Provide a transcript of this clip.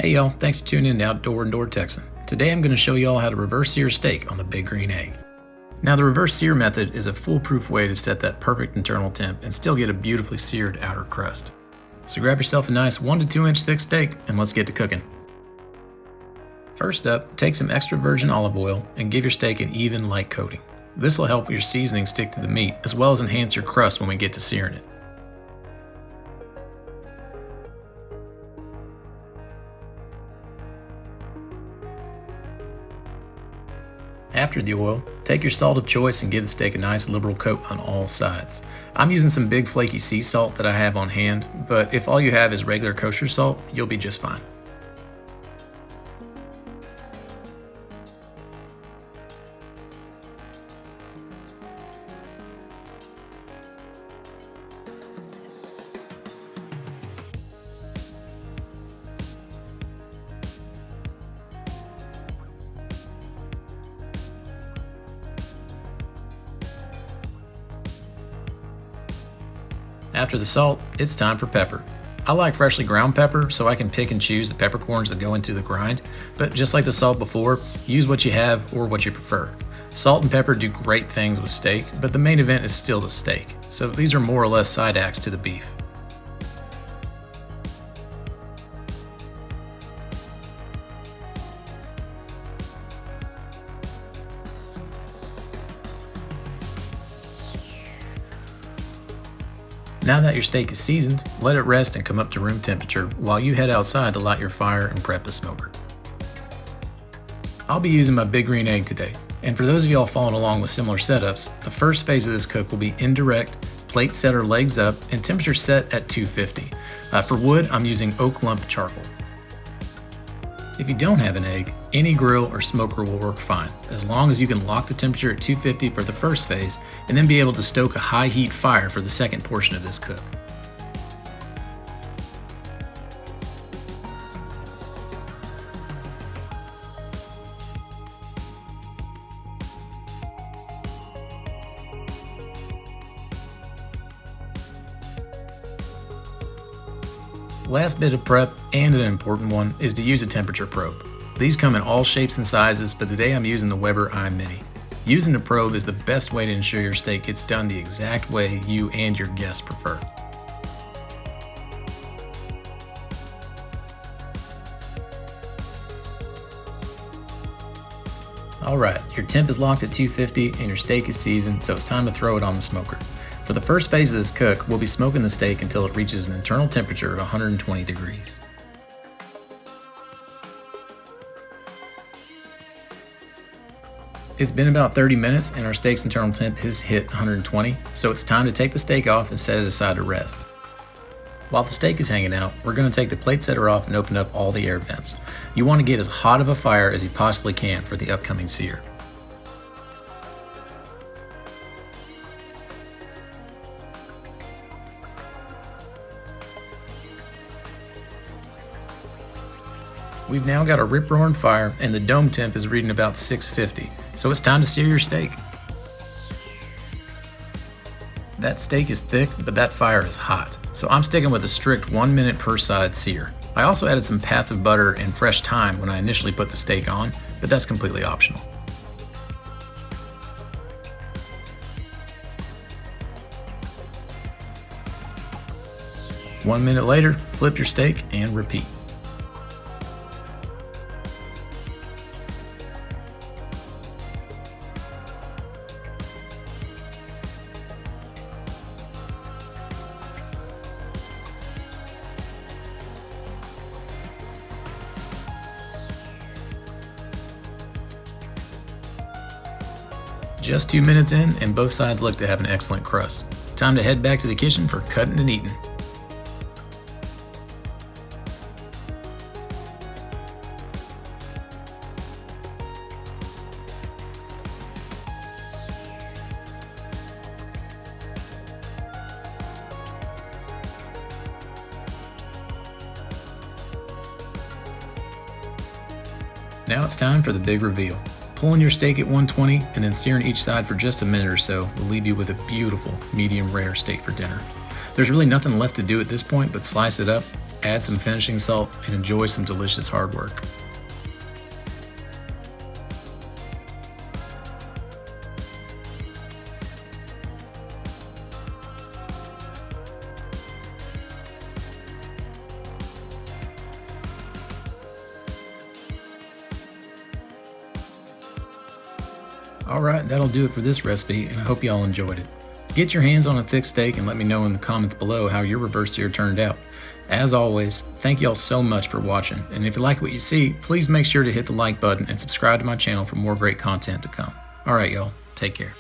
Hey y'all, thanks for tuning in to Outdoor and Door Texan. Today I'm going to show you all how to reverse sear steak on the Big Green Egg. Now the reverse sear method is a foolproof way to set that perfect internal temp and still get a beautifully seared outer crust. So grab yourself a nice 1 to 2 inch thick steak and let's get to cooking. First up, take some extra virgin olive oil and give your steak an even light coating. This will help your seasoning stick to the meat as well as enhance your crust when we get to searing it. After the oil, take your salt of choice and give the steak a nice liberal coat on all sides. I'm using some big flaky sea salt that I have on hand, but if all you have is regular kosher salt, you'll be just fine. After the salt, it's time for pepper. I like freshly ground pepper so I can pick and choose the peppercorns that go into the grind, but just like the salt before, use what you have or what you prefer. Salt and pepper do great things with steak, but the main event is still the steak, so these are more or less side acts to the beef. Now that your steak is seasoned, let it rest and come up to room temperature while you head outside to light your fire and prep the smoker. I'll be using my Big Green Egg today, and for those of y'all following along with similar setups, the first phase of this cook will be indirect, plate set or legs up, and temperature set at 250. For wood, I'm using oak lump charcoal. If you don't have an egg, any grill or smoker will work fine, as long as you can lock the temperature at 250 for the first phase and then be able to stoke a high heat fire for the second portion of this cook. Last bit of prep, and an important one, is to use a temperature probe. These come in all shapes and sizes, but today I'm using the Weber iMini. Using a probe is the best way to ensure your steak gets done the exact way you and your guests prefer. Alright, your temp is locked at 250 and your steak is seasoned, so it's time to throw it on the smoker. For the first phase of this cook, we'll be smoking the steak until it reaches an internal temperature of 120 degrees. It's been about 30 minutes and our steak's internal temp has hit 120, so it's time to take the steak off and set it aside to rest. While the steak is hanging out, we're going to take the plate setter off and open up all the air vents. You want to get as hot of a fire as you possibly can for the upcoming sear. We've now got a rip-roaring fire and the dome temp is reading about 650, so it's time to sear your steak. That steak is thick, but that fire is hot, so I'm sticking with a strict 1 minute per side sear. I also added some pats of butter and fresh thyme when I initially put the steak on, but that's completely optional. One minute later, flip your steak and repeat. Just 2 minutes in and both sides look to have an excellent crust. Time to head back to the kitchen for cutting and eating. Now it's time for the big reveal. Pulling your steak at 120 and then searing each side for just a minute or so will leave you with a beautiful medium rare steak for dinner. There's really nothing left to do at this point but slice it up, add some finishing salt, and enjoy some delicious hard work. Alright, that'll do it for this recipe, and I hope y'all enjoyed it. Get your hands on a thick steak and let me know in the comments below how your reverse sear turned out. As always, thank y'all so much for watching, and if you like what you see, please make sure to hit the like button and subscribe to my channel for more great content to come. Alright y'all, take care.